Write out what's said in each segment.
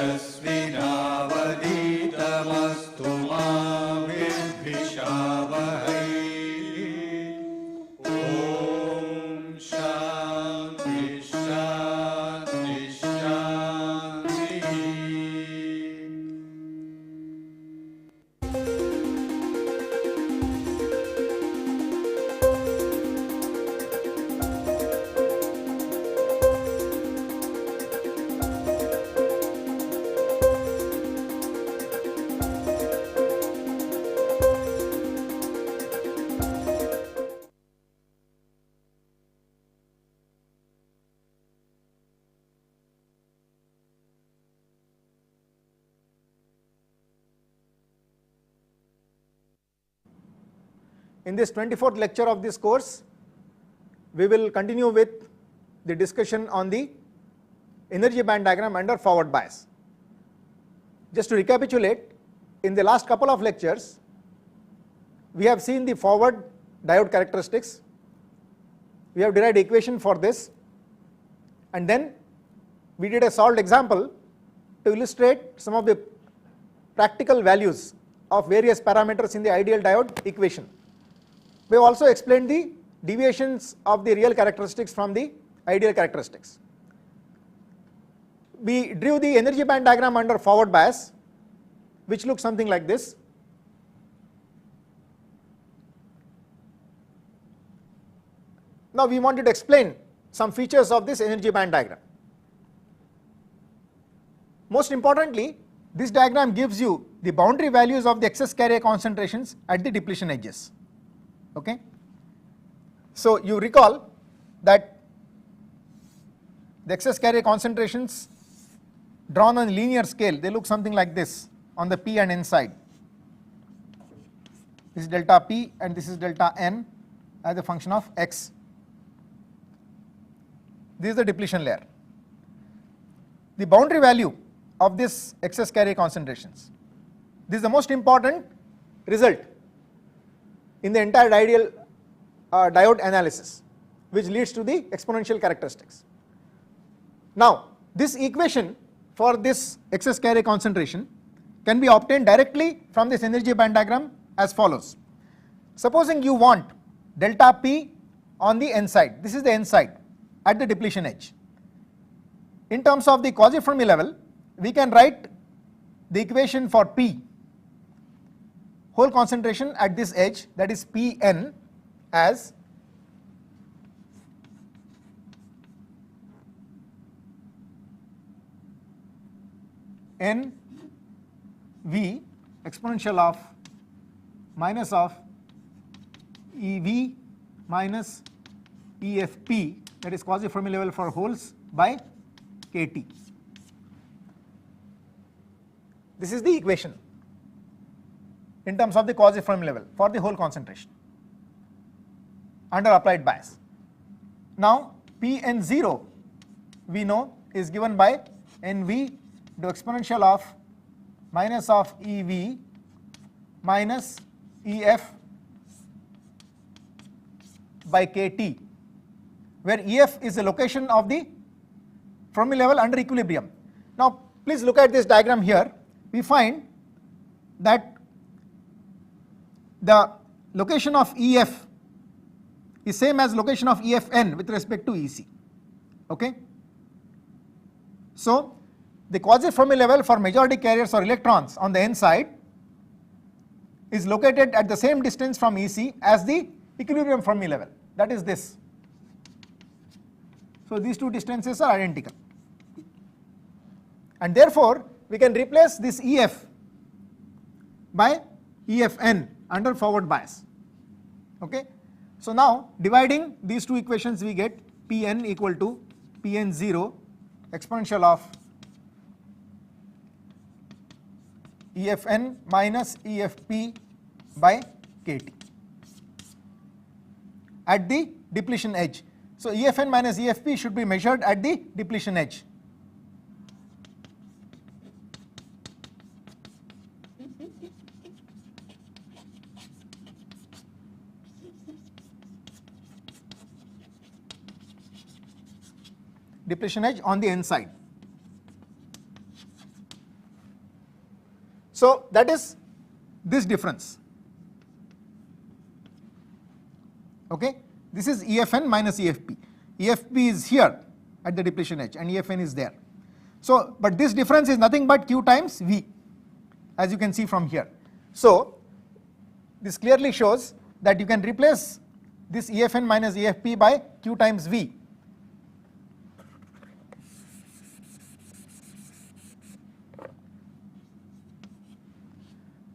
तेजस्विनावधीतमस्तु मा विद्विषावहै। ॐ शान्ति शान्ति शान्तिः। In this 24th lecture of this course, we will continue with the discussion on the energy band diagram under forward bias. Just to recapitulate, in the last couple of lectures, we have seen the forward diode characteristics, we have derived equation for this, and then we did a solved example to illustrate some of the practical values of various parameters in the ideal diode equation. We have also explained the deviations of the real characteristics from the ideal characteristics. We drew the energy band diagram under forward bias, which looks something like this. Now we wanted to explain some features of this energy band diagram. Most importantly, this diagram gives you the boundary values of the excess carrier concentrations at the depletion edges. Okay. So you recall that the excess carrier concentrations drawn on a linear scale, they look something like this on the P and N side. This is delta P and this is delta N as a function of X. This is the depletion layer. The boundary value of this excess carrier concentrations, this is the most important result in the entire ideal diode analysis, which leads to the exponential characteristics. Now this equation for this excess carrier concentration can be obtained directly from this energy band diagram as follows. Supposing you want delta P on the N side, this is the N side at the depletion edge. In terms of the quasi-Fermi level, we can write the equation for P, whole concentration at this edge, that is Pn, as NV exponential of minus of EV minus EFP, that is quasi-Fermi level for holes, by KT. This is the equation in terms of the quasi-Fermi level for the whole concentration under applied bias. Now Pn0 we know is given by NV to exponential of minus of EV minus EF by KT, where EF is the location of the Fermi level under equilibrium. Now please look at this diagram here. We find that the location of EF is same as location of EFN with respect to EC. Okay. So the quasi-Fermi level for majority carriers or electrons on the N side is located at the same distance from EC as the equilibrium Fermi level, that is this. So these two distances are identical, and therefore we can replace this EF by EFN under forward bias. Okay. So now dividing these two equations, we get Pn equal to Pn0 exponential of EFN minus EFP by KT at the depletion edge. So EFN minus EFP should be measured at the depletion edge. Depletion edge on the N side. So that is this difference. Okay, this is EFN minus EFP. EFP is here at the depletion edge and EFN is there. So, but this difference is nothing but Q times V, as you can see from here. So this clearly shows that you can replace this EFN minus EFP by Q times V.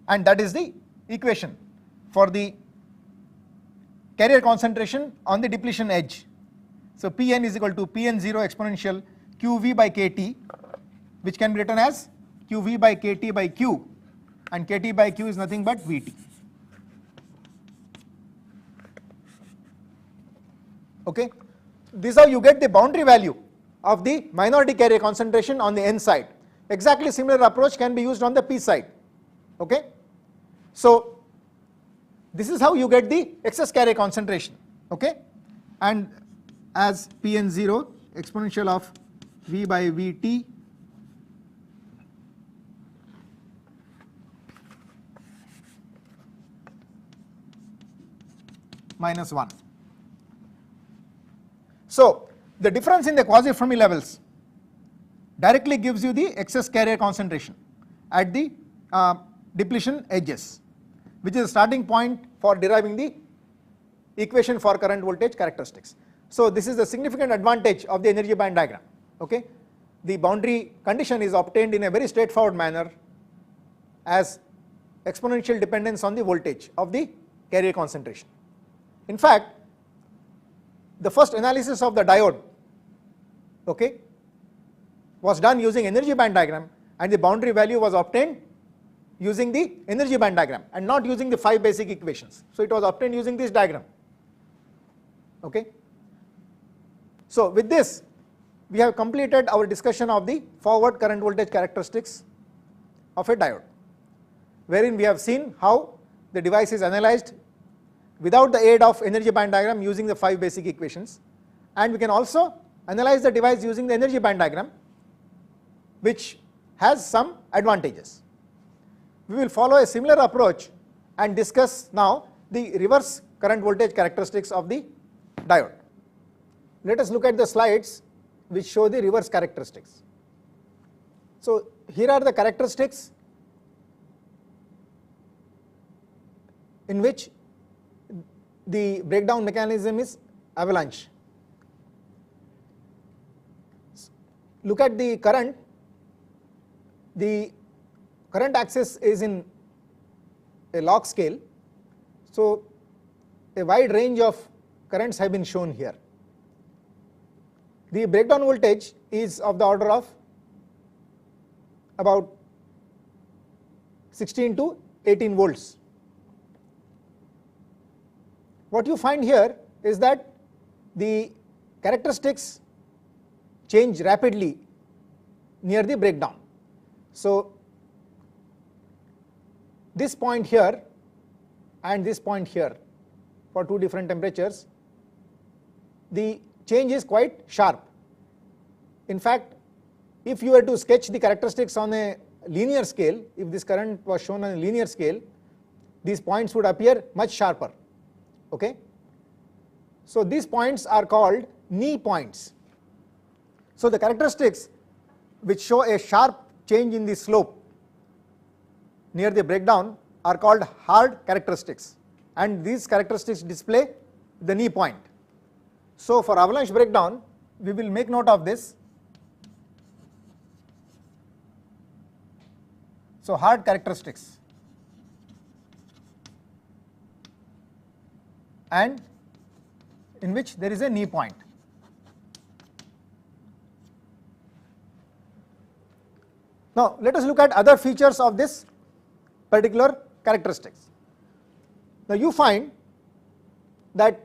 And that is the equation for the carrier concentration on the depletion edge. So Pn is equal to Pn0 exponential Qv by Kt, which can be written as Qv by Kt by Q, and Kt by Q is nothing but Vt. Okay, this is how you get the boundary value of the minority carrier concentration on the N side. Exactly similar approach can be used on the P side. Okay, so this is how you get the excess carrier concentration. Okay, and as Pn0 exponential of V by Vt minus 1. So the difference in the quasi-Fermi levels directly gives you the excess carrier concentration at the depletion edges, which is the starting point for deriving the equation for current voltage characteristics. So this is the significant advantage of the energy band diagram. Okay, the boundary condition is obtained in a very straightforward manner as exponential dependence on the voltage of the carrier concentration. In fact, the first analysis of the diode, okay, was done using energy band diagram, and the boundary value was obtained using the energy band diagram and not using the 5 basic equations. So it was obtained using this diagram. Okay. So with this, we have completed our discussion of the forward current voltage characteristics of a diode, wherein we have seen how the device is analyzed without the aid of energy band diagram using the 5 basic equations, and we can also analyze the device using the energy band diagram, which has some advantages. We will follow a similar approach and discuss now the reverse current voltage characteristics of the diode. Let us look at the slides which show the reverse characteristics. So here are the characteristics in which the breakdown mechanism is avalanche. Look at the current. The current axis is in a log scale, so a wide range of currents have been shown here. The breakdown voltage is of the order of about 16 to 18 volts. What you find here is that the characteristics change rapidly near the breakdown. So this point here and this point here, for 2 different temperatures, the change is quite sharp. In fact, if you were to sketch the characteristics on a linear scale, if this current was shown on a linear scale, these points would appear much sharper. Okay? So these points are called knee points. So the characteristics which show a sharp change in the slope near the breakdown are called hard characteristics, and these characteristics display the knee point. So for avalanche breakdown, we will make note of this. So hard characteristics, and in which there is a knee point. Now let us look at other features of this particular characteristics. Now you find that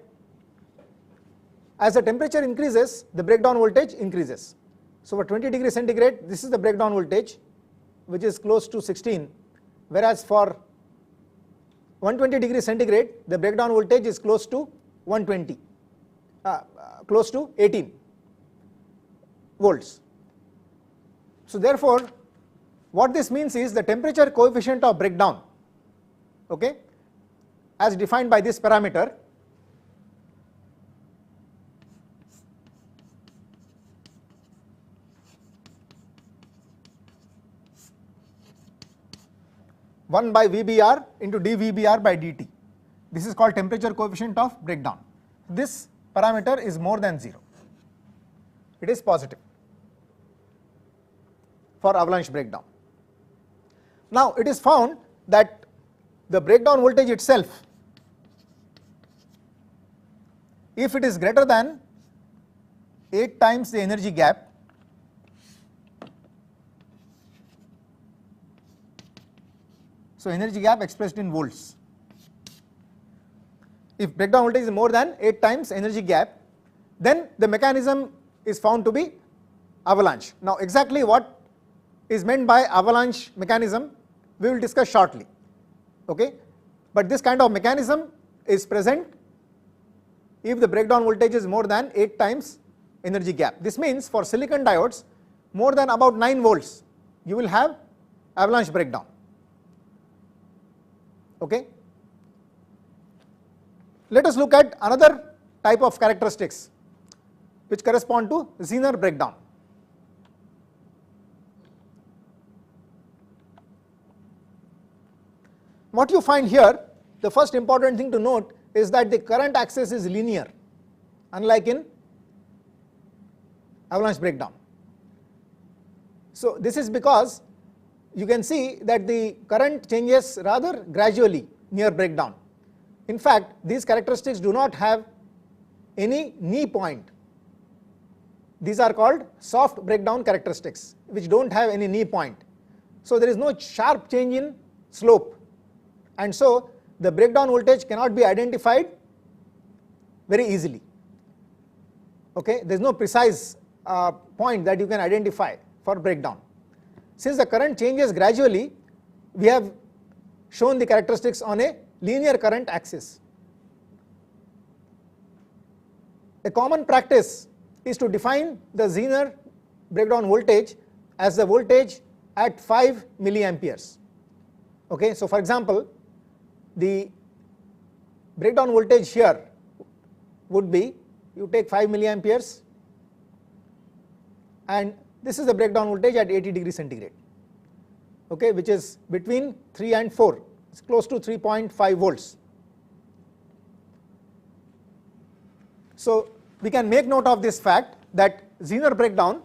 as the temperature increases, the breakdown voltage increases. So for 20 degrees centigrade, this is the breakdown voltage, which is close to 16, whereas for 120 degrees centigrade, the breakdown voltage is close to 120, close to 18 volts. So therefore, What this means is the temperature coefficient of breakdown, okay, as defined by this parameter, one by VBR into dVBR by dt. This is called temperature coefficient of breakdown. This parameter is more than 0. It is positive for avalanche breakdown. Now it is found that the breakdown voltage itself, if it is greater than 8 times the energy gap, so energy gap expressed in volts. If breakdown voltage is more than 8 times energy gap, then the mechanism is found to be avalanche. Now exactly what is meant by avalanche mechanism we will discuss shortly, okay, but this kind of mechanism is present if the breakdown voltage is more than 8 times energy gap. This means for silicon diodes more than about 9 volts you will have avalanche breakdown, okay. Let us look at another type of characteristics which correspond to Zener breakdown. What you find here, the first important thing to note is that the current axis is linear, unlike in avalanche breakdown. So this is because you can see that the current changes rather gradually near breakdown. In fact, these characteristics do not have any knee point. These are called soft breakdown characteristics, which do not have any knee point. So there is no sharp change in slope, and so the breakdown voltage cannot be identified very easily, okay. There is no precise point that you can identify for breakdown. Since the current changes gradually, we have shown the characteristics on a linear current axis. A common practice is to define the Zener breakdown voltage as the voltage at 5 milliamperes, okay. So for example, the breakdown voltage here would be, you take 5 milliamperes and this is the breakdown voltage at 80 degrees centigrade, okay, which is between 3 and 4, it's close to 3.5 volts. So we can make note of this fact that Zener breakdown,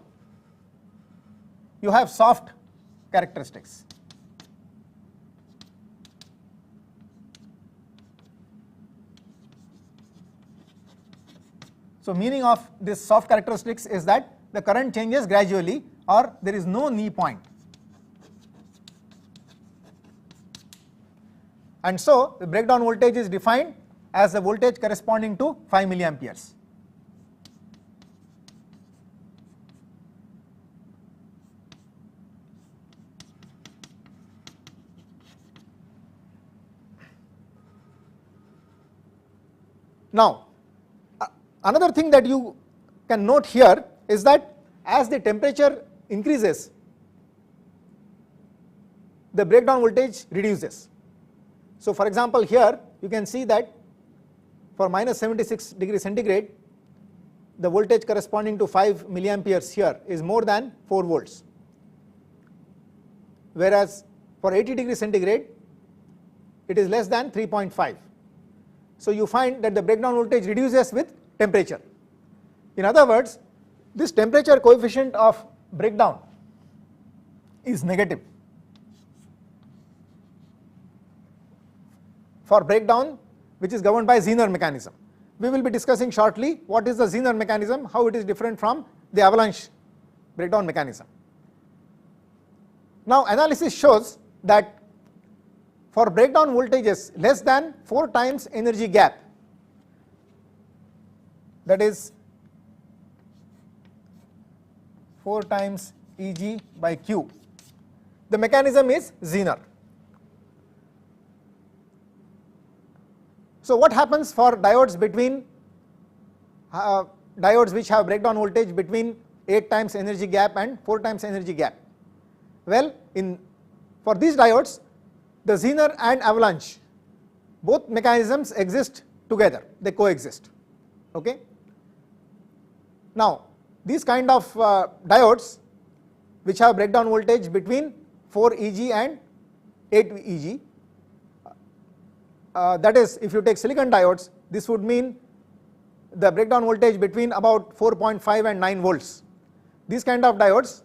you have soft characteristics. So meaning of this soft characteristics is that the current changes gradually or there is no knee point. And so the breakdown voltage is defined as the voltage corresponding to 5 milliamperes. Now another thing that you can note here is that as the temperature increases, the breakdown voltage reduces. So for example, here you can see that for minus 76 degrees centigrade, the voltage corresponding to 5 milliamperes here is more than 4 volts, whereas for 80 degrees centigrade it is less than 3.5. So you find that the breakdown voltage reduces with temperature. In other words, this temperature coefficient of breakdown is negative for breakdown which is governed by Zener mechanism. We will be discussing shortly what is the Zener mechanism, how it is different from the avalanche breakdown mechanism. Now analysis shows that for breakdown voltages less than 4 times energy gap, that is 4 times Eg by Q, the mechanism is Zener. So what happens for diodes between diodes which have breakdown voltage between 8 times energy gap and 4 times energy gap? Well, for these diodes, the Zener and Avalanche, both mechanisms exist together, they coexist. Okay. Now, these kind of diodes which have breakdown voltage between 4 EG and 8 EG, that is, if you take silicon diodes, this would mean the breakdown voltage between about 4.5 and 9 volts. These kind of diodes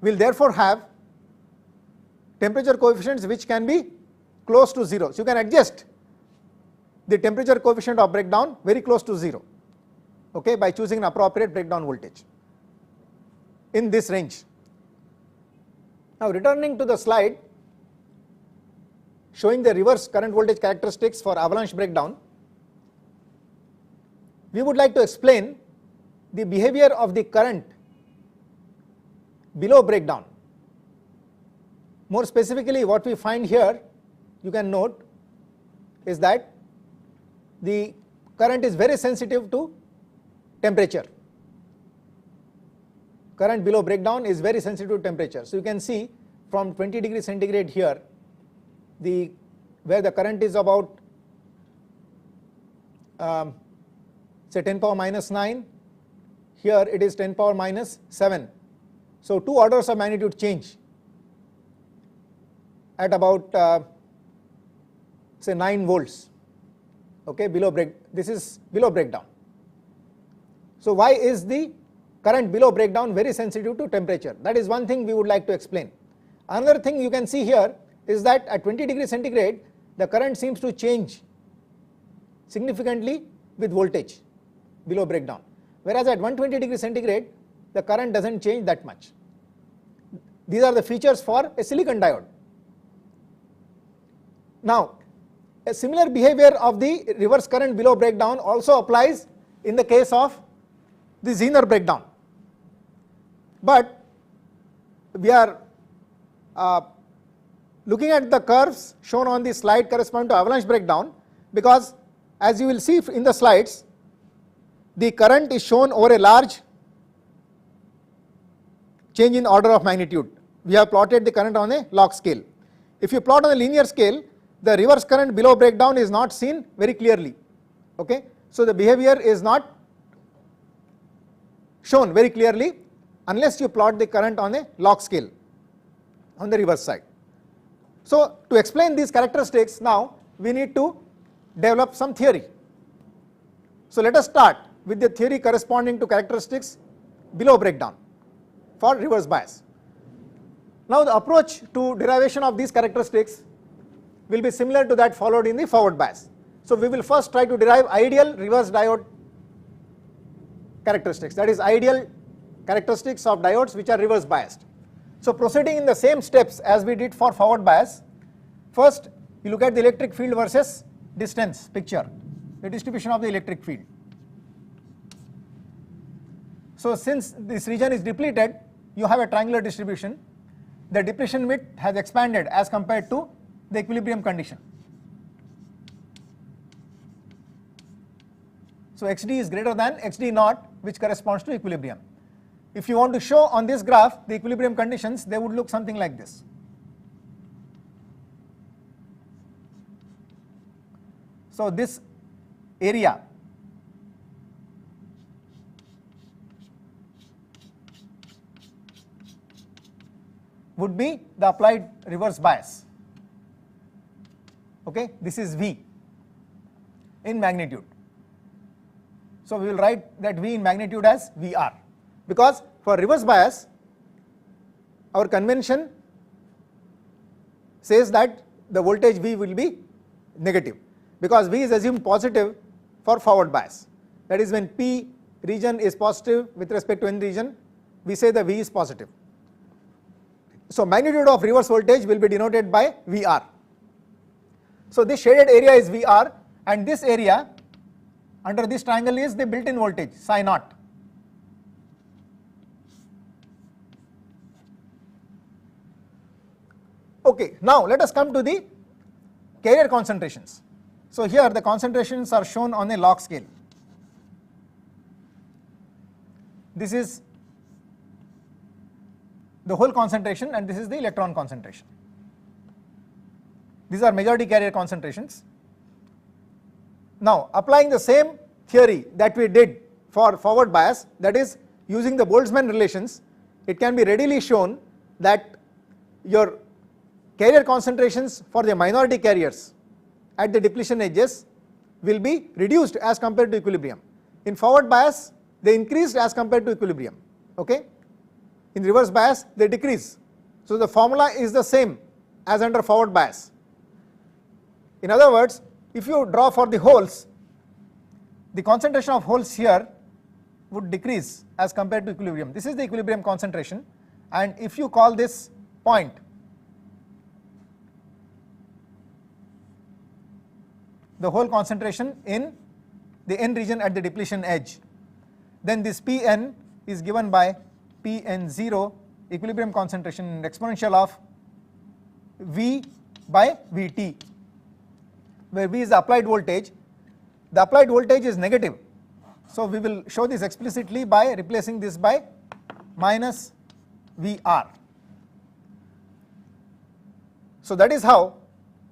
will therefore have temperature coefficients which can be close to 0. So you can adjust the temperature coefficient of breakdown very close to 0, okay, by choosing an appropriate breakdown voltage in this range. Now, returning to the slide showing the reverse current voltage characteristics for avalanche breakdown, we would like to explain the behavior of the current below breakdown. More specifically, what we find here, you can note, is that the current is very sensitive to temperature. Current below breakdown is very sensitive to temperature. So you can see from 20 degrees centigrade here, where the current is about say 10 power minus 9, here it is 10 power minus 7. So 2 orders of magnitude change at about say 9 volts, okay, this is below breakdown. So why is the current below breakdown very sensitive to temperature? That is one thing we would like to explain. Another thing you can see here is that at 20 degrees centigrade, the current seems to change significantly with voltage below breakdown, whereas at 120 degrees centigrade, the current doesn't change that much. These are the features for a silicon diode. Now, a similar behavior of the reverse current below breakdown also applies in the case of the Zener breakdown. But we are looking at the curves shown on the slide corresponding to avalanche breakdown, because as you will see in the slides, the current is shown over a large change in order of magnitude. We have plotted the current on a log scale. If you plot on a linear scale, the reverse current below breakdown is not seen very clearly. Okay? So the behavior is not shown very clearly unless you plot the current on a log scale on the reverse side. So to explain these characteristics, now we need to develop some theory. So let us start with the theory corresponding to characteristics below breakdown for reverse bias. Now the approach to derivation of these characteristics will be similar to that followed in the forward bias. So we will first try to derive ideal reverse diode characteristics, that is ideal characteristics of diodes which are reverse biased. So proceeding in the same steps as we did for forward bias, first you look at the electric field versus distance picture, the distribution of the electric field. So since this region is depleted, you have a triangular distribution. The depletion width has expanded as compared to the equilibrium condition. So XD is greater than XD naught, which corresponds to equilibrium. If you want to show on this graph the equilibrium conditions, they would look something like this. So this area would be the applied reverse bias. Okay, this is V in magnitude. So we will write that V in magnitude as VR, because for reverse bias our convention says that the voltage V will be negative, because V is assumed positive for forward bias. That is, when P region is positive with respect to N region, we say the V is positive. So magnitude of reverse voltage will be denoted by VR. So this shaded area is VR, and this area under this triangle is the built-in voltage psi naught. Okay, now let us come to the carrier concentrations. So here the concentrations are shown on a log scale. This is the hole concentration and this is the electron concentration. These are majority carrier concentrations. Now applying the same theory that we did for forward bias, that is using the Boltzmann relations, it can be readily shown that your carrier concentrations for the minority carriers at the depletion edges will be reduced as compared to equilibrium. In forward bias they increased as compared to equilibrium, okay. In reverse bias they decrease. So the formula is the same as under forward bias. In other words, if you draw for the holes, the concentration of holes here would decrease as compared to equilibrium. This is the equilibrium concentration, and if you call this point the hole concentration in the n region at the depletion edge, then this Pn is given by Pn0 equilibrium concentration and exponential of V by Vt, where V is the applied voltage. The applied voltage is negative, so we will show this explicitly by replacing this by minus Vr. So that is how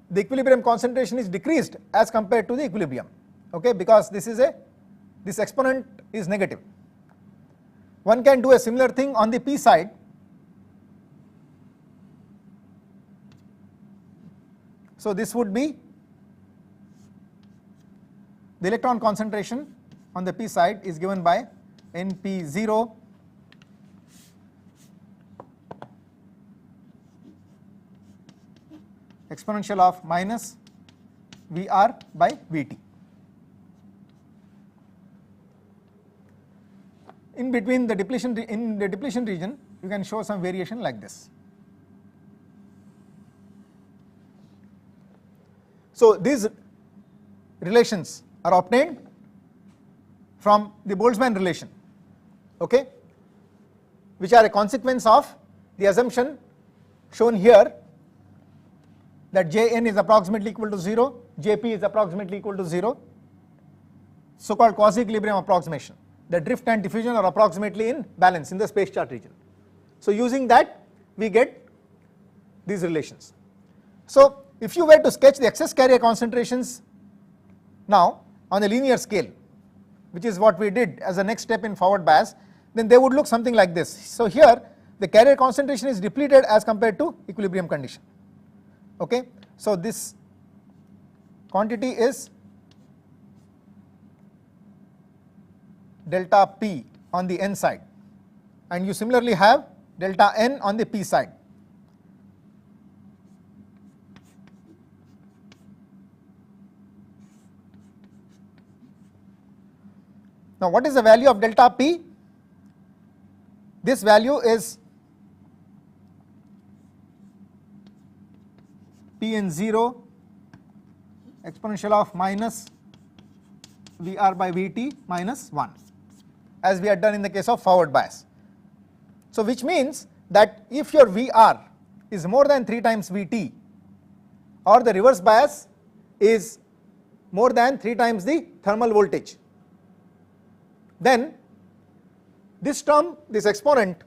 the equilibrium concentration is decreased as compared to the equilibrium, okay, because this exponent is negative. One can do a similar thing on the p side. So this would be the electron concentration on the p side is given by Np0 exponential of minus Vr by Vt. In between the depletion region you can show some variation like this. So these relations are obtained from the Boltzmann relation, okay, which are a consequence of the assumption shown here that Jn is approximately equal to 0, Jp is approximately equal to 0, so called quasi equilibrium approximation. The drift and diffusion are approximately in balance in the space chart region. So using that we get these relations. So if you were to sketch the excess carrier concentrations now on a linear scale, which is what we did as a next step in forward bias, then they would look something like this. So here the carrier concentration is depleted as compared to equilibrium condition, okay. So this quantity is delta P on the n side, and you similarly have delta n on the p side. Now what is the value of delta P? This value is Pn0 exponential of minus Vr by Vt minus 1, as we had done in the case of forward bias. So which means that if your Vr is more than 3 times Vt, or the reverse bias is more than 3 times the thermal voltage, then this term, this exponent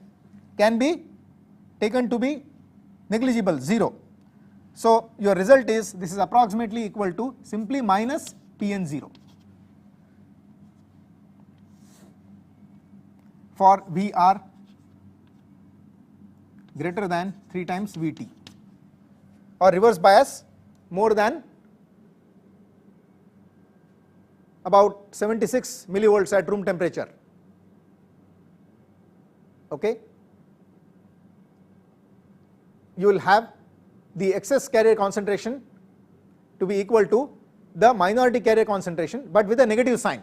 can be taken to be negligible, 0. So your result is this is approximately equal to simply minus Pn0 for Vr greater than 3 times Vt, or reverse bias more than about 76 millivolts at room temperature, okay. You will have the excess carrier concentration to be equal to the minority carrier concentration, but with a negative sign,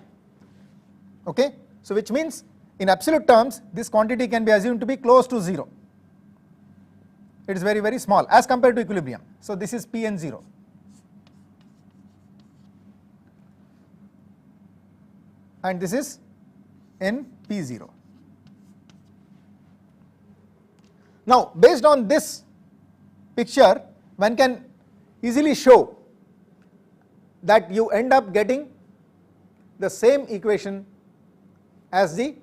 okay. So which means in absolute terms this quantity can be assumed to be close to 0. It is very, very small as compared to equilibrium. So this is Pn0. And this is Np0. Now based on this picture, one can easily show that you end up getting the same equation as the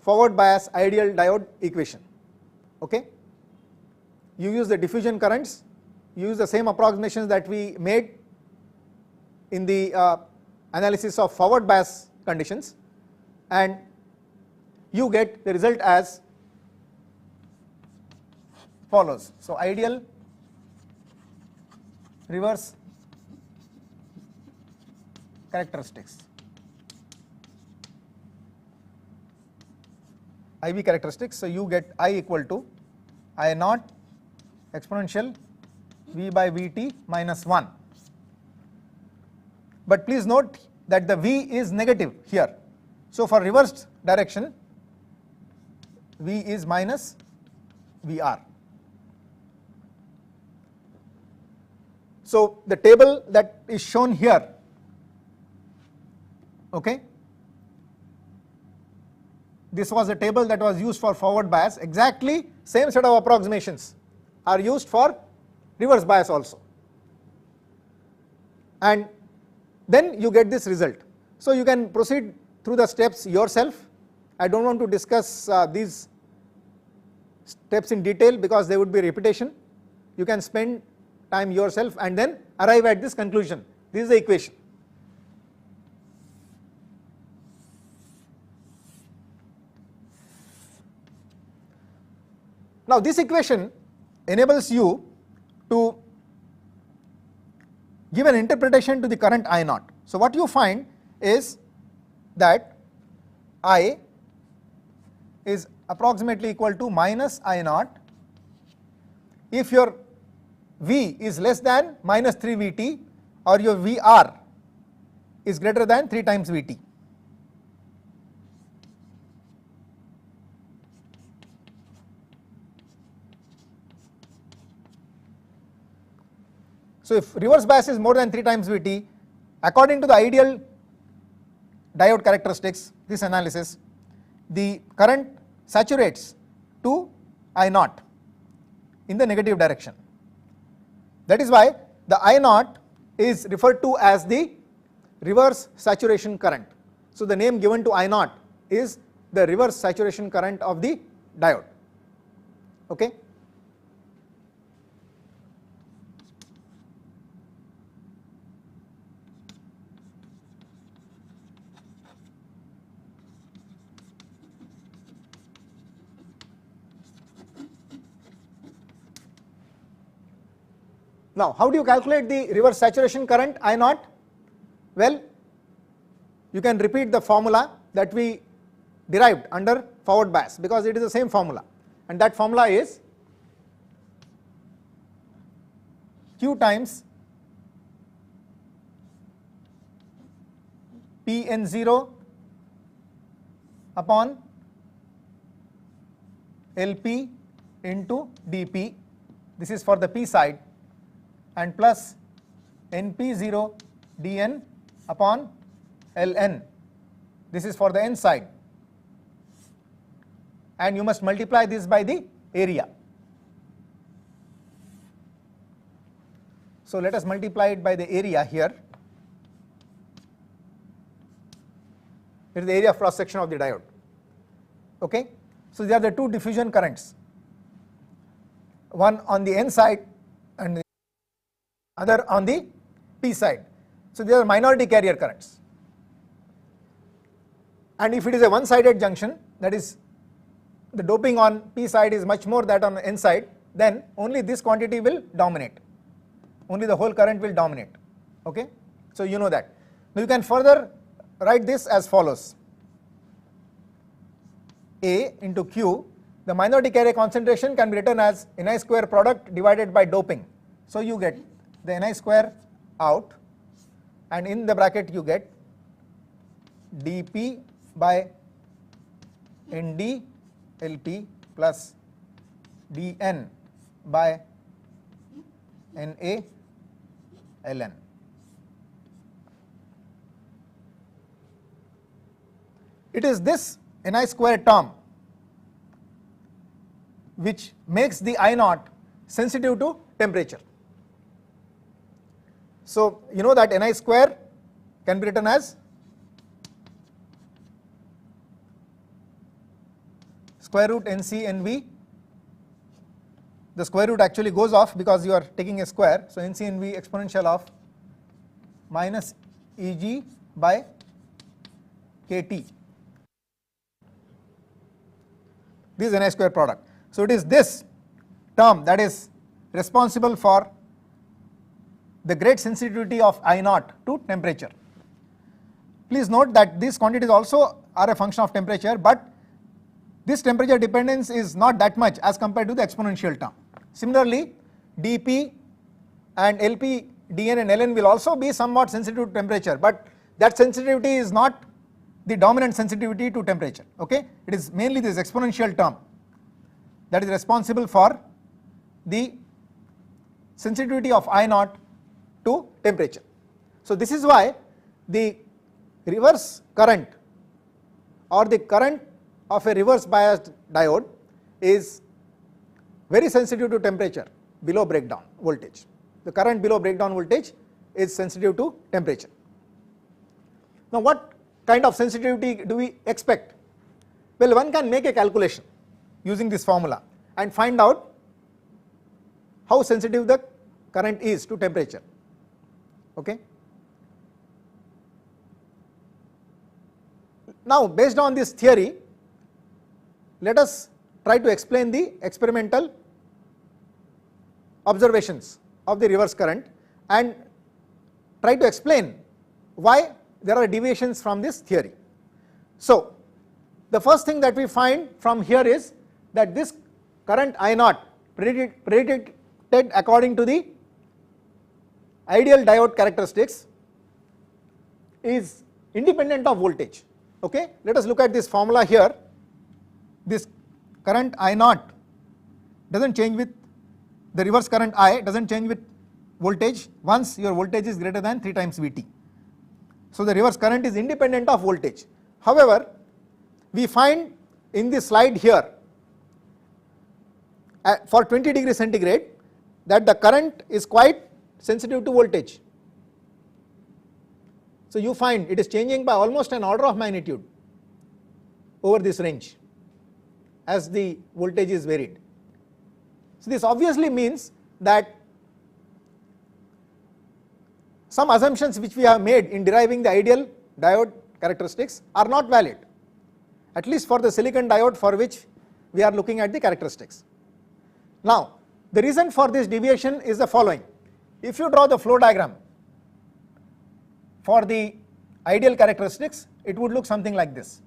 forward bias ideal diode equation. Okay. You use the diffusion currents, you use the same approximations that we made in the analysis of forward bias conditions, and you get the result as follows. So, ideal reverse characteristics, IV characteristics. So, you get I equal to I naught exponential V by Vt minus 1. But please note that the V is negative here. So, for reversed direction, V is minus Vr. So, the table that is shown here, okay, this was a table that was used for forward bias. Exactly same set of approximations are used for reverse bias also, and then you get this result. So, you can proceed through the steps yourself. I do not want to discuss these steps in detail because there would be repetition. You can spend time yourself and then arrive at this conclusion. This is the equation. Now, this equation enables you to give an interpretation to the current I naught. So, what you find is that I is approximately equal to minus I naught if your V is less than minus 3 Vt or your Vr is greater than 3 times Vt. So, if reverse bias is more than 3 times Vt, according to the ideal diode characteristics, this analysis, the current saturates to I naught in the negative direction. That is why the I naught is referred to as the reverse saturation current. So, the name given to I naught is the reverse saturation current of the diode. Okay. Now, how do you calculate the reverse saturation current I naught? Well, you can repeat the formula that we derived under forward bias because it is the same formula, and that formula is Q times Pn0 upon Lp into dP, this is for the P side, and plus Np0 dN upon Ln, this is for the N side, and you must multiply this by the area. So, let us multiply it by the area here. It is the area of cross section of the diode. Okay. So, these are the two diffusion currents, one on the N side and the other on the P side. So, these are minority carrier currents, and if it is a one-sided junction, that is the doping on P side is much more than on N side, then only this quantity will dominate, only the whole current will dominate. Okay. So, you know that. Now, you can further write this as follows: A into Q, the minority carrier concentration can be written as Ni square product divided by doping. So, you get the Ni square out, and in the bracket you get dP by Nd Lp plus dN by Na Ln. It is this Ni square term which makes the I naught sensitive to temperature. So, you know that Ni square can be written as square root Nc Nv the square root actually goes off because you are taking a square. So Nc Nv exponential of minus Eg by Kt. This is Ni square product. So it is this term that is responsible for the great sensitivity of I naught to temperature. Please note that these quantities also are a function of temperature, but this temperature dependence is not that much as compared to the exponential term. Similarly, dP and Lp, Dn and Ln will also be somewhat sensitive to temperature, but that sensitivity is not the dominant sensitivity to temperature. Okay, it is mainly this exponential term that is responsible for the sensitivity of I naught to temperature. So this is why the reverse current or the current of a reverse biased diode is very sensitive to temperature below breakdown voltage. The current below breakdown voltage is sensitive to temperature. Now what kind of sensitivity do we expect? Well, one can make a calculation using this formula and find out how sensitive the current is to temperature. Okay. Now based on this theory, let us try to explain the experimental observations of the reverse current and try to explain why there are deviations from this theory. So the first thing that we find from here is that this current I naught predicted according to the ideal diode characteristics is independent of voltage. Okay, let us look at this formula here. This current I naught doesn't change with the reverse current I doesn't change with voltage once your voltage is greater than 3 times Vt. So the reverse current is independent of voltage. However, we find in this slide here for 20 degree centigrade that the current is quite sensitive to voltage. So you find it is changing by almost an order of magnitude over this range as the voltage is varied. So this obviously means that some assumptions which we have made in deriving the ideal diode characteristics are not valid, at least for the silicon diode for which we are looking at the characteristics. Now the reason for this deviation is the following. If you draw the flow diagram for the ideal characteristics, it would look something like this.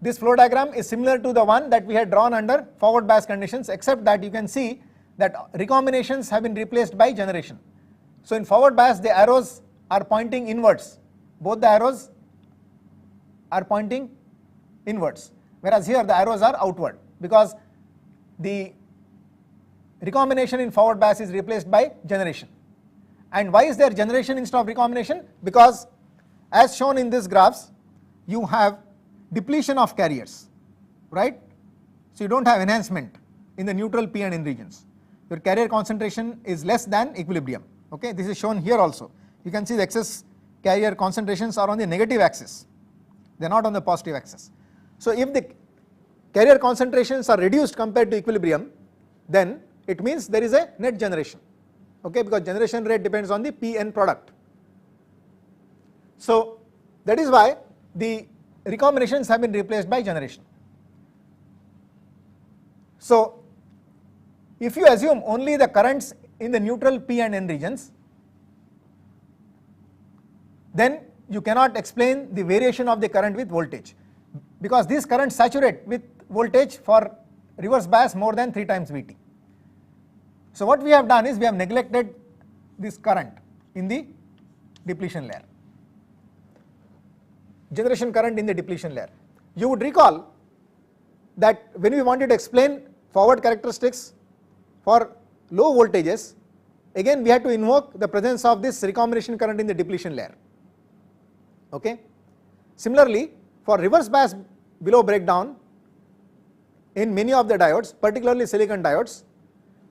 This flow diagram is similar to the one that we had drawn under forward bias conditions, except that you can see that recombinations have been replaced by generation. So in forward bias the arrows are pointing inwards, both the arrows are pointing inwards, whereas here the arrows are outward because the recombination in forward bias is replaced by generation. And why is there generation instead of recombination? Because as shown in these graphs, you have depletion of carriers, right? So you don't have enhancement in the neutral P and N regions. Your carrier concentration is less than equilibrium. Okay, this is shown here also. You can see the excess carrier concentrations are on the negative axis, they are not on the positive axis. So if the carrier concentrations are reduced compared to equilibrium, then it means there is a net generation. Okay, because generation rate depends on the Pn product. So that is why the recombinations have been replaced by generation. So if you assume only the currents in the neutral P and N regions, then you cannot explain the variation of the current with voltage, because these currents saturate with voltage for reverse bias more than 3 times Vt. So what we have done is we have neglected this current in the depletion layer, generation current in the depletion layer. You would recall that when we wanted to explain forward characteristics for low voltages, again we had to invoke the presence of this recombination current in the depletion layer. Okay. Similarly, for reverse bias below breakdown in many of the diodes, particularly silicon diodes,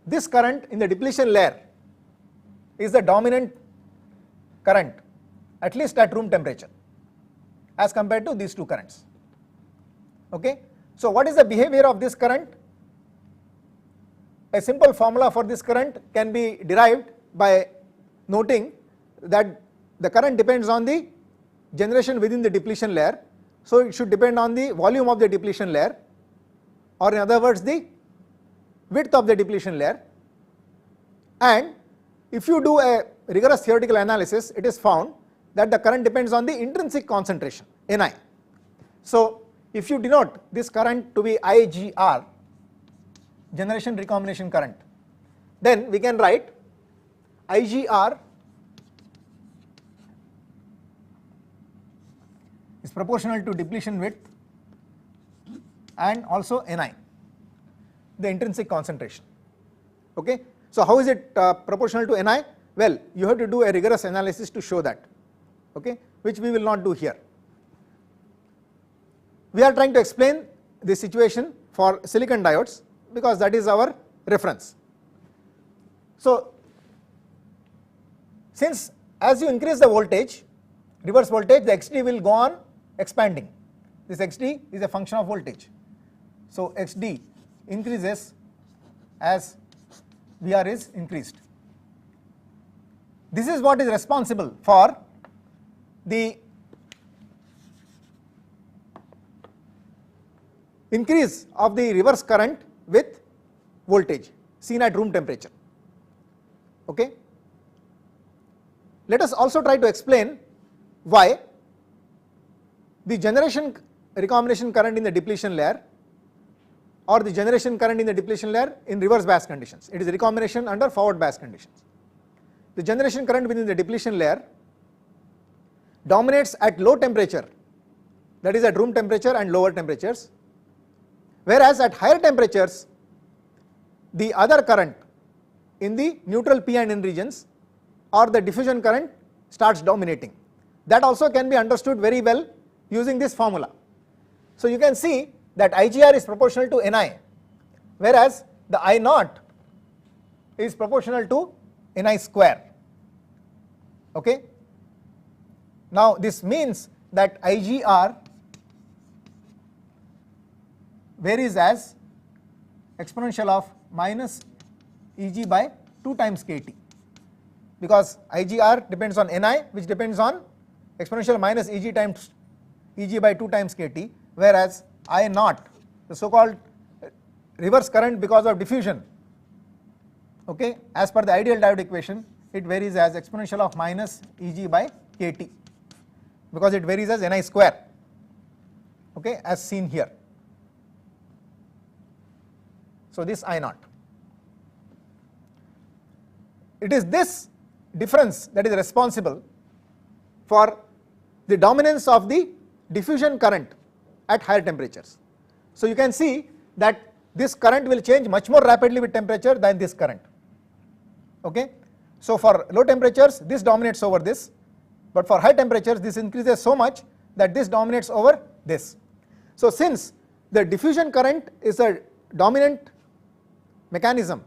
this current in the depletion layer is the dominant current, at least at room temperature, as compared to these two currents. Okay. So what is the behavior of this current? a simple formula for this current can be derived by noting that the current depends on the generation within the depletion layer, so it should depend on the volume of the depletion layer, or in other words the width of the depletion layer. And if you do a rigorous theoretical analysis, it is found that the current depends on the intrinsic concentration Ni. So if you denote this current to be IGR, generation recombination current, then we can write IGR is proportional to depletion width and also Ni, the intrinsic concentration. Okay. So how is it proportional to Ni? Well, you have to do a rigorous analysis to show that, okay, which we will not do here. We are trying to explain the situation for silicon diodes because that is our reference. So since as you increase the voltage, reverse voltage, the XD will go on expanding. This XD is a function of voltage. So XD increases as VR is increased. This is what is responsible for the increase of the reverse current with voltage seen at room temperature. Okay. Let us also try to explain why the generation recombination current in the depletion layer or the generation current in the depletion layer in reverse bias conditions. It is recombination under forward bias conditions. The generation current within the depletion layer dominates at low temperature, that is at room temperature and lower temperatures, whereas at higher temperatures the other current in the neutral P and N regions or the diffusion current starts dominating. That also can be understood very well using this formula. So you can see that IGR is proportional to Ni, whereas the I naught is proportional to Ni square. Okay. Now this means that IGR varies as exponential of minus Eg by 2 times kT, because IGR depends on Ni, which depends on exponential minus Eg times Eg by 2 times kT, whereas I naught, the so called reverse current because of diffusion, okay, as per the ideal diode equation, it varies as exponential of minus Eg by kT, because it varies as Ni square, okay, as seen here. So this I naught. It is this difference that is responsible for the dominance of the diffusion current at higher temperatures. So you can see that this current will change much more rapidly with temperature than this current. Okay. So for low temperatures this dominates over this, but for high temperatures this increases so much that this dominates over this. So since the diffusion current is a dominant mechanism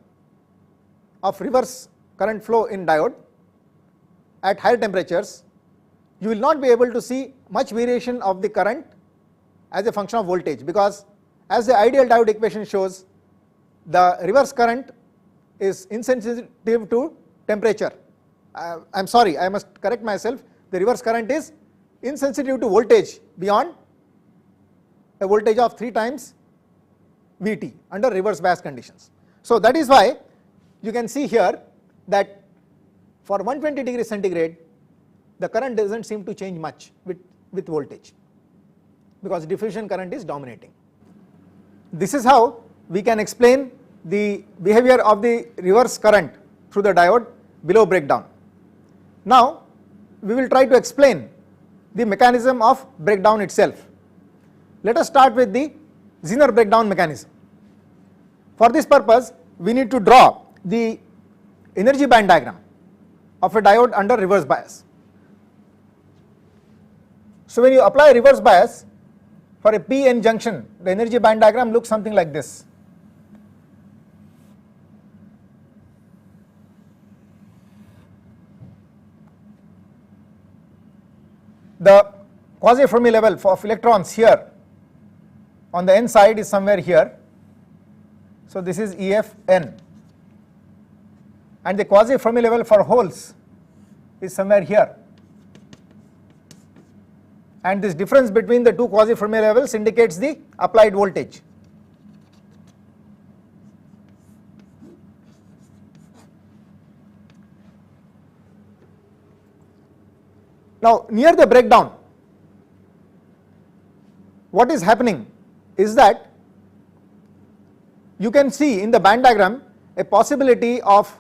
of reverse current flow in diode at higher temperatures, you will not be able to see much variation of the current as a function of voltage, because as the ideal diode equation shows, the reverse current is insensitive to temperature. I am sorry, I must correct myself, the reverse current is insensitive to voltage beyond a voltage of 3 times Vt under reverse bias conditions. So that is why you can see here that for 120 degrees centigrade the current does not seem to change much with voltage, because diffusion current is dominating. This is how we can explain the behavior of the reverse current through the diode below breakdown. Now we will try to explain the mechanism of breakdown itself. Let us start with the Zener breakdown mechanism. For this purpose we need to draw the energy band diagram of a diode under reverse bias. So when you apply reverse bias for a PN junction, the energy band diagram looks something like this. The quasi-Fermi level of electrons here on the n side is somewhere here. So this is EFn. and the quasi-Fermi level for holes is somewhere here, and this difference between the two quasi-Fermi levels indicates the applied voltage. Now near the breakdown, what is happening is that you can see in the band diagram a possibility of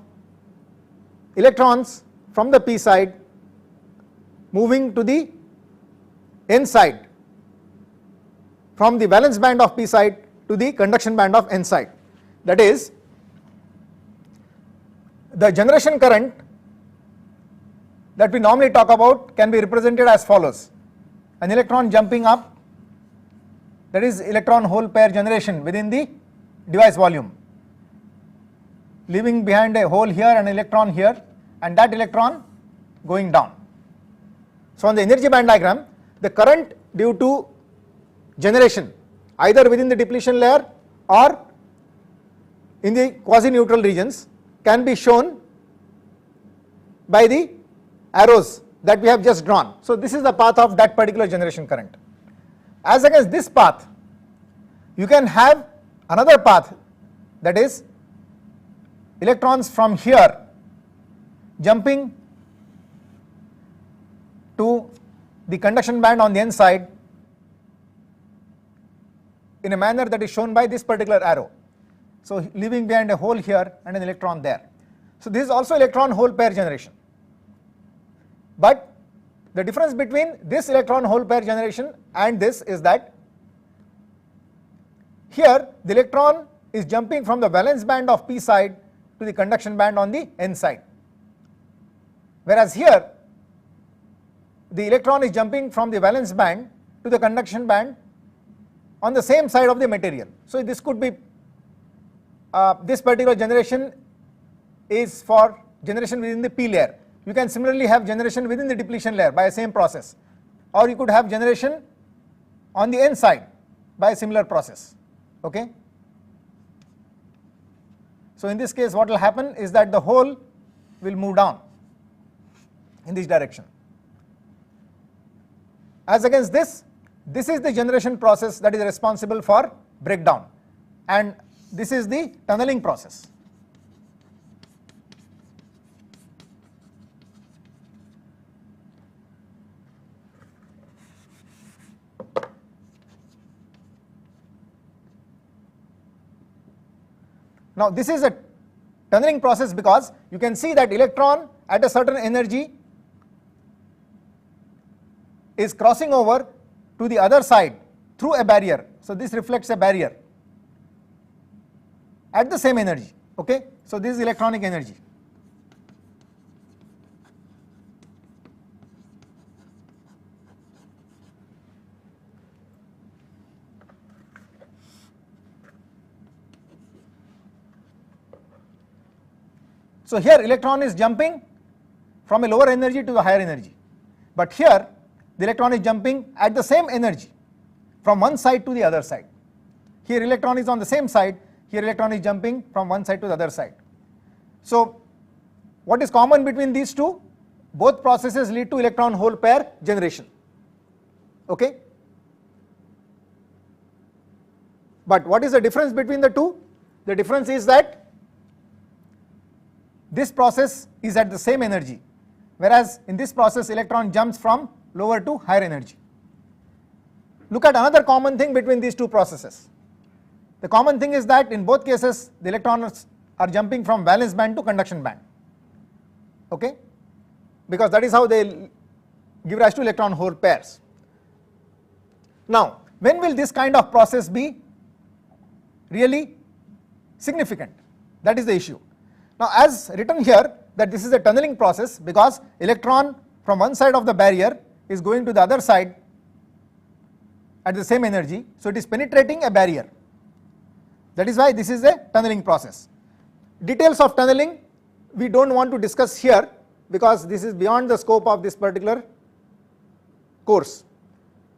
electrons from the p side moving to the n side, from the valence band of p side to the conduction band of n side. That is, the generation current that we normally talk about can be represented as follows: an electron jumping up, that is electron hole pair generation within the device volume, leaving behind a hole here and an electron here, and that electron going down. So on the energy band diagram, the current due to generation either within the depletion layer or in the quasi-neutral regions can be shown by the arrows that we have just drawn. So this is the path of that particular generation current. As against this path, you can have another path, that is electrons from here jumping to the conduction band on the n side in a manner that is shown by this particular arrow. So leaving behind a hole here and an electron there. So this is also electron hole pair generation. But the difference between this electron hole pair generation and this is that here the electron is jumping from the valence band of p side to the conduction band on the n side, whereas here the electron is jumping from the valence band to the conduction band on the same side of the material. So this could be this particular generation is for generation within the p layer. You can similarly have generation within the depletion layer by the same process, or you could have generation on the n side by a similar process. Okay. So in this case what will happen is that the hole will move down in this direction. As against this is the generation process that is responsible for breakdown, and this is the tunneling process. Now this is a tunneling process because you can see that electron at a certain energy is crossing over to the other side through a barrier. So this reflects a barrier at the same energy. Okay, so this is electronic energy. So here electron is jumping from a lower energy to the higher energy, but here the electron is jumping at the same energy from one side to the other side. Here electron is on the same side, here electron is jumping from one side to the other side. So what is common between these two? Both processes lead to electron hole pair generation. Okay. But what is the difference between the two? The difference is that this process is at the same energy, whereas in this process electron jumps from lower to higher energy. Look at another common thing between these two processes. The common thing is that in both cases the electrons are jumping from valence band to conduction band. Okay, because that is how they give rise to electron hole pairs. Now when will this kind of process be really significant? That is the issue. Now as written here, that this is a tunneling process because electron from one side of the barrier is going to the other side at the same energy, so it is penetrating a barrier. That is why this is a tunneling process. Details of tunneling we don't want to discuss here because this is beyond the scope of this particular course.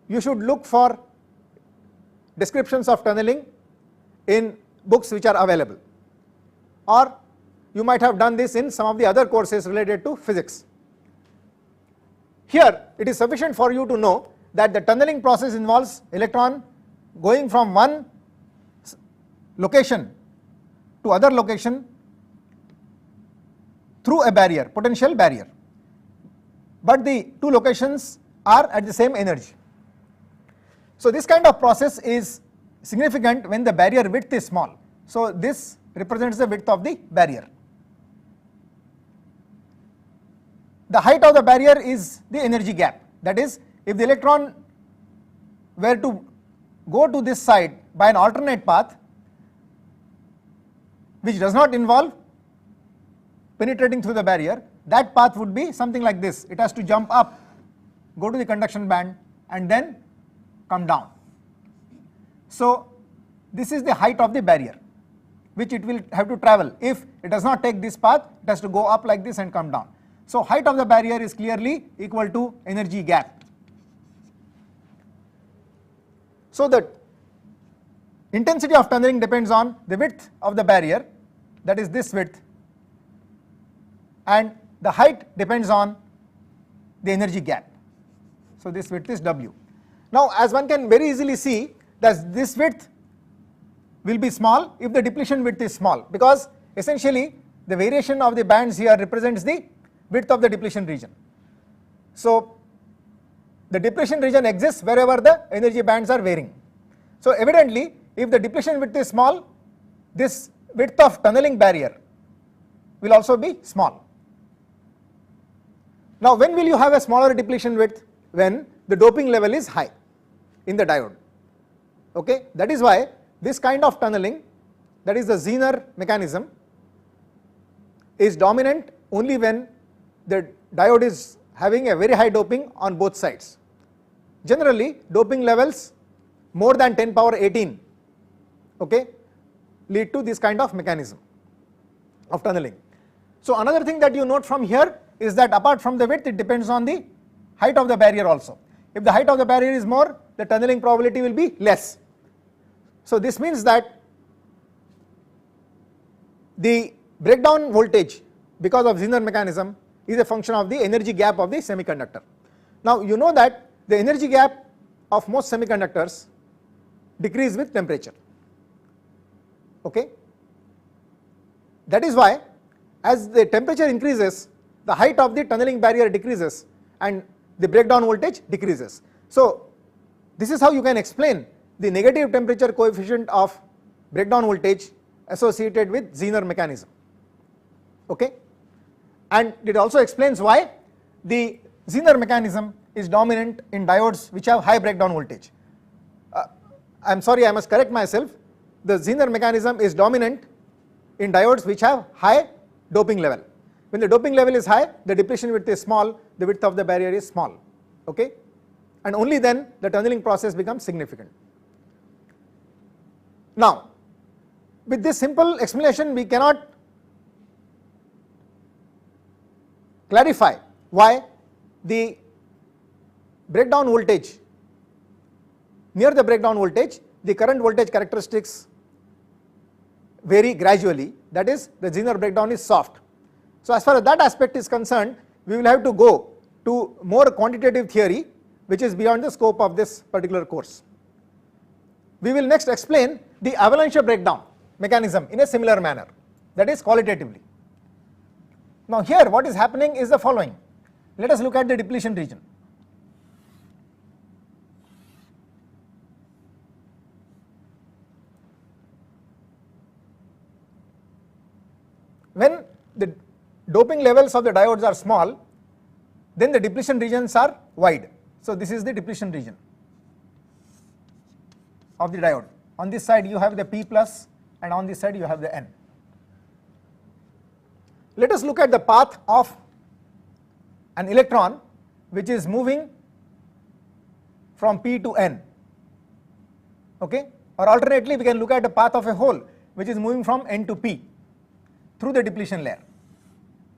You should look for descriptions of tunneling in books which are available, or You might have done this in some of the other courses related to physics. Here it is sufficient for you to know that the tunneling process involves electron going from one location to other location through a barrier, potential barrier, but the two locations are at the same energy. So this kind of process is significant when the barrier width is small. So this represents the width of the barrier. The height of the barrier is the energy gap. That is, if the electron were to go to this side by an alternate path which does not involve penetrating through the barrier, that path would be something like this. It has to jump up, go to the conduction band and then come down. So this is the height of the barrier which it will have to travel. If it does not take this path, it has to go up like this and come down. So height of the barrier is clearly equal to energy gap. So the intensity of tunneling depends on the width of the barrier, that is this width, and the height depends on the energy gap. So this width is W. Now as one can very easily see that this width will be small if the depletion width is small, because essentially the variation of the bands here represents the width of the depletion region. So the depletion region exists wherever the energy bands are varying. So evidently if the depletion width is small, this width of tunneling barrier will also be small. Now when will you have a smaller depletion width? When the doping level is high in the diode. Okay, that is why this kind of tunneling, that is the Zener mechanism, is dominant only when the diode is having a very high doping on both sides. Generally doping levels more than 10 power 18, okay, lead to this kind of mechanism of tunneling. So another thing that you note from here is that apart from the width, it depends on the height of the barrier also. If the height of the barrier is more, the tunneling probability will be less. So this means that the breakdown voltage because of Zener mechanism is a function of the energy gap of the semiconductor. Now you know that the energy gap of most semiconductors decrease with temperature. Okay, that is why as the temperature increases, the height of the tunneling barrier decreases and the breakdown voltage decreases. So this is how you can explain the negative temperature coefficient of breakdown voltage associated with Zener mechanism. Okay, and it also explains why the Zener mechanism is dominant in diodes which have high breakdown voltage. I am sorry, I must correct myself. The Zener mechanism is dominant in diodes which have high doping level. When the doping level is high, the depletion width is small, the width of the barrier is small. Okay, and only then the tunneling process becomes significant. Now with this simple explanation, we cannot clarify why the breakdown voltage, near the breakdown voltage, the current voltage characteristics vary gradually, that is the Zener breakdown is soft. So as far as that aspect is concerned, we will have to go to more quantitative theory which is beyond the scope of this particular course. We will next explain the avalanche breakdown mechanism in a similar manner, that is qualitatively. Now here what is happening is the following. Let us look at the depletion region. When the doping levels of the diodes are small, then the depletion regions are wide. So this is the depletion region of the diode. On this side you have the P plus and on this side you have the N. Let us look at the path of an electron which is moving from P to N, okay, or alternately we can look at the path of a hole which is moving from N to P through the depletion layer.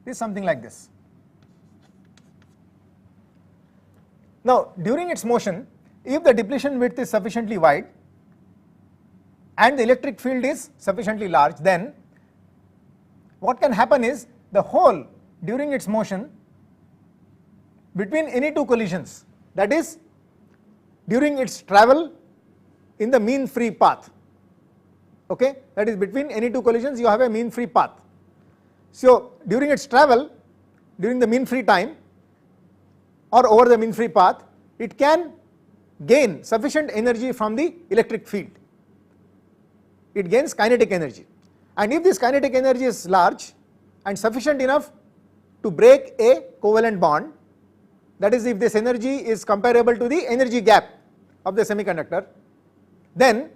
This is something like this. Now during its motion, if the depletion width is sufficiently wide and the electric field is sufficiently large, then what can happen is the hole during its motion between any two collisions, that is during its travel in the mean free path, okay, that is between any two collisions you have a mean free path. So during its travel during the mean free time or over the mean free path, it can gain sufficient energy from the electric field. It gains kinetic energy, and if this kinetic energy is large and sufficient enough to break a covalent bond, that is if this energy is comparable to the energy gap of the semiconductor, then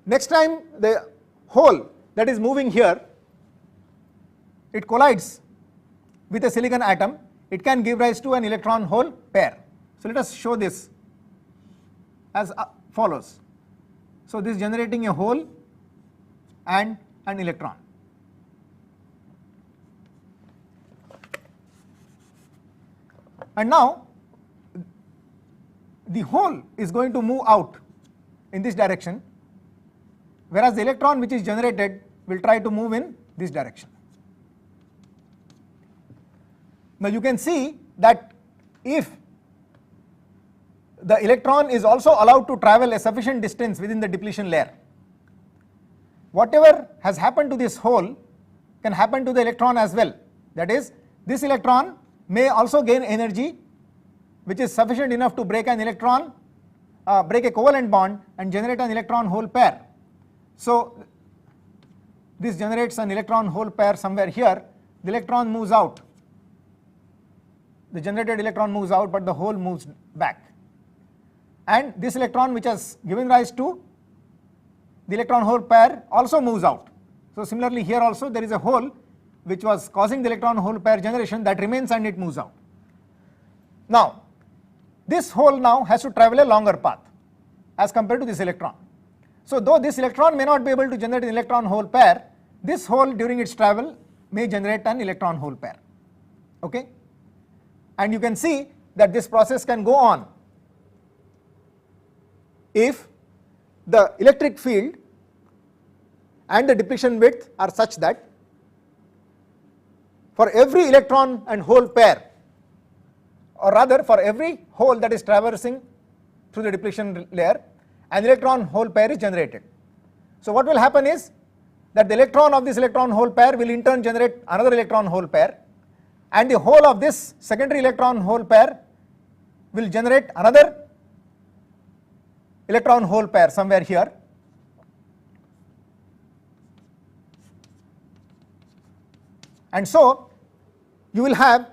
next time the hole that is moving here, it collides with a silicon atom, it can give rise to an electron hole pair. So let us show this as follows. So this is generating a hole and an electron. And now the hole is going to move out in this direction, whereas the electron which is generated will try to move in this direction. Now you can see that if the electron is also allowed to travel a sufficient distance within the depletion layer, whatever has happened to this hole can happen to the electron as well. That is, this electron may also gain energy which is sufficient enough to break an electron, break a covalent bond and generate an electron hole pair. So this generates an electron hole pair somewhere here. The electron moves out, the generated electron moves out, but the hole moves back, and this electron which has given rise to the electron hole pair also moves out. So similarly here also there is a hole which was causing the electron hole pair generation that remains and it moves out. Now this hole now has to travel a longer path as compared to this electron. So though this electron may not be able to generate an electron hole pair, this hole during its travel may generate an electron hole pair, okay, and you can see that this process can go on if the electric field and the depletion width are such that for every electron and hole pair, or rather for every hole that is traversing through the depletion layer, an electron hole pair is generated. So what will happen is that the electron of this electron hole pair will in turn generate another electron hole pair, and the whole of this secondary electron hole pair will generate another electron hole pair somewhere here, and so you will have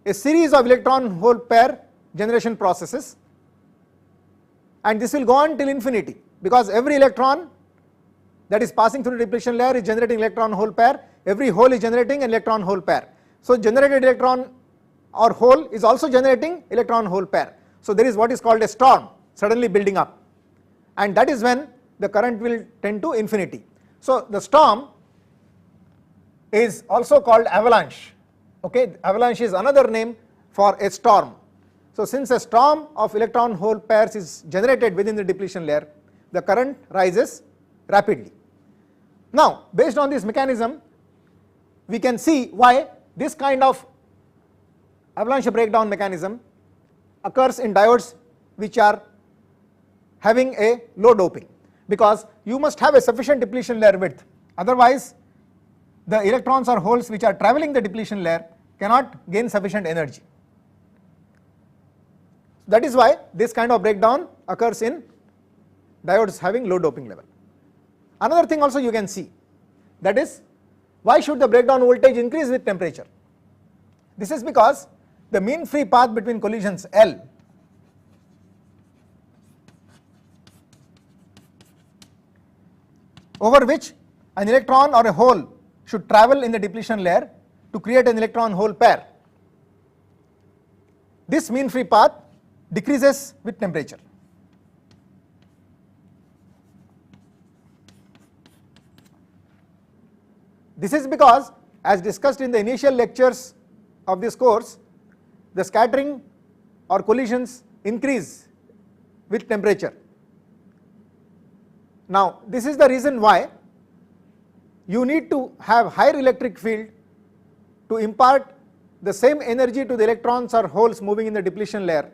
a series of electron hole pair generation processes, and this will go on till infinity, because every electron that is passing through the depletion layer is generating electron hole pair, every hole is generating an electron hole pair. So generated electron or hole is also generating electron hole pair. So there is what is called a storm suddenly building up, and that is when the current will tend to infinity. So the storm is also called avalanche, okay, avalanche is another name for a storm. So since a storm of electron hole pairs is generated within the depletion layer, the current rises rapidly. Now based on this mechanism, we can see why this kind of avalanche breakdown mechanism occurs in diodes which are having a low doping, because you must have a sufficient depletion layer width, otherwise the electrons or holes which are traveling the depletion layer cannot gain sufficient energy. That is why this kind of breakdown occurs in diodes having low doping level. Another thing also you can see, that is, why should the breakdown voltage increase with temperature? This is because the mean free path between collisions L over which an electron or a hole should travel in the depletion layer to create an electron hole pair, this mean free path decreases with temperature. This is because, as discussed in the initial lectures of this course, the scattering or collisions increase with temperature. Now this is the reason why you need to have higher electric field to impart the same energy to the electrons or holes moving in the depletion layer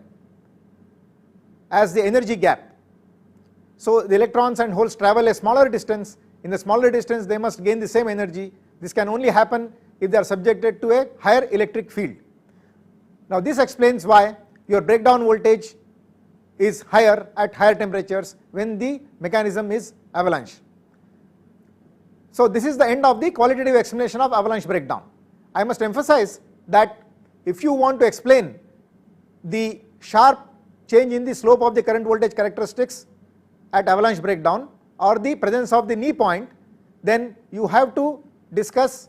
as the energy gap. So the electrons and holes travel a smaller distance. In the smaller distance they must gain the same energy. This can only happen if they are subjected to a higher electric field. Now this explains why your breakdown voltage is higher at higher temperatures when the mechanism is avalanche. So this is the end of the qualitative explanation of avalanche breakdown. I must emphasize that if you want to explain the sharp change in the slope of the current voltage characteristics at avalanche breakdown or the presence of the knee point, then you have to discuss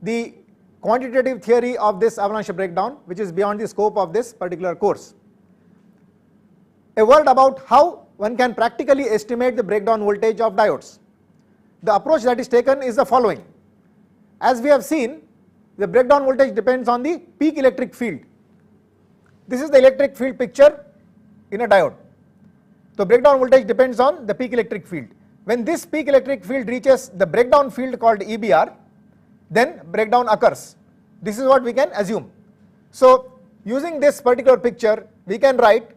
the quantitative theory of this avalanche breakdown, which is beyond the scope of this particular course. A word about how one can practically estimate the breakdown voltage of diodes. The approach that is taken is the following. As we have seen, the breakdown voltage depends on the peak electric field. This is the electric field picture in a diode. The breakdown voltage depends on the peak electric field. When this peak electric field reaches the breakdown field called EBR, then breakdown occurs. This is what we can assume. So using this particular picture, we can write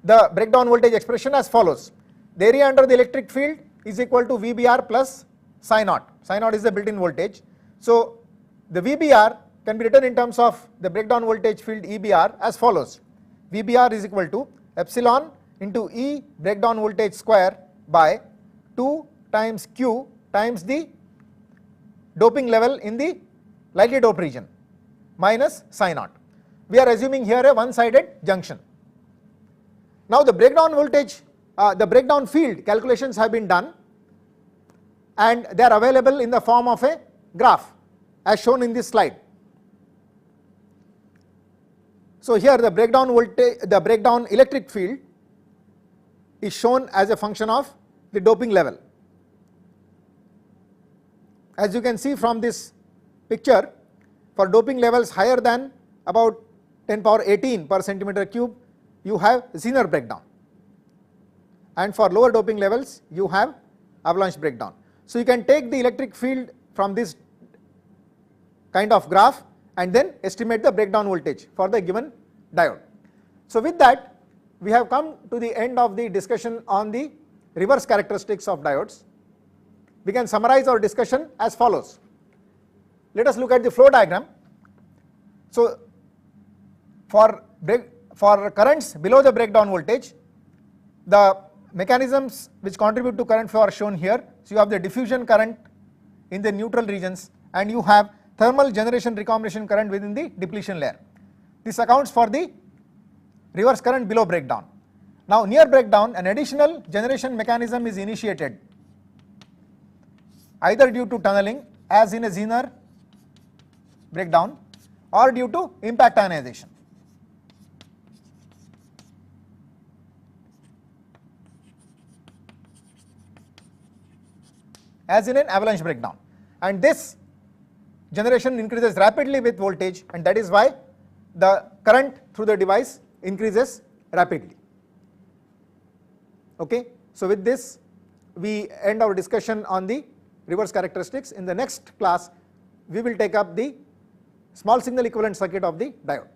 the breakdown voltage expression as follows. The area under the electric field is equal to VBR plus psi naught. Psi naught is the built-in voltage. So the VBR can be written in terms of the breakdown voltage field EBR as follows. VBR is equal to epsilon into E breakdown voltage square by 2 times Q times the doping level in the lightly doped region minus psi naught. We are assuming here a one-sided junction. Now the breakdown voltage, the breakdown field calculations have been done and they are available in the form of a graph as shown in this slide. So here the breakdown voltage, the breakdown electric field is shown as a function of the doping level. As you can see from this picture, for doping levels higher than about 10 power 18 per centimeter cube, you have Zener breakdown, and for lower doping levels you have avalanche breakdown. So you can take the electric field from this kind of graph and then estimate the breakdown voltage for the given diode. So with that, we have come to the end of the discussion on the reverse characteristics of diodes. We can summarize our discussion as follows. Let us look at the flow diagram. So for currents below the breakdown voltage, the mechanisms which contribute to current flow are shown here. So you have the diffusion current in the neutral regions and you have thermal generation recombination current within the depletion layer. This accounts for the reverse current below breakdown. Now near breakdown, an additional generation mechanism is initiated either due to tunneling as in a Zener breakdown or due to impact ionization as in an avalanche breakdown, and this generation increases rapidly with voltage, and that is why the current through the device increases rapidly. Okay, so with this we end our discussion on the reverse characteristics. In the next class we will take up the small signal equivalent circuit of the diode.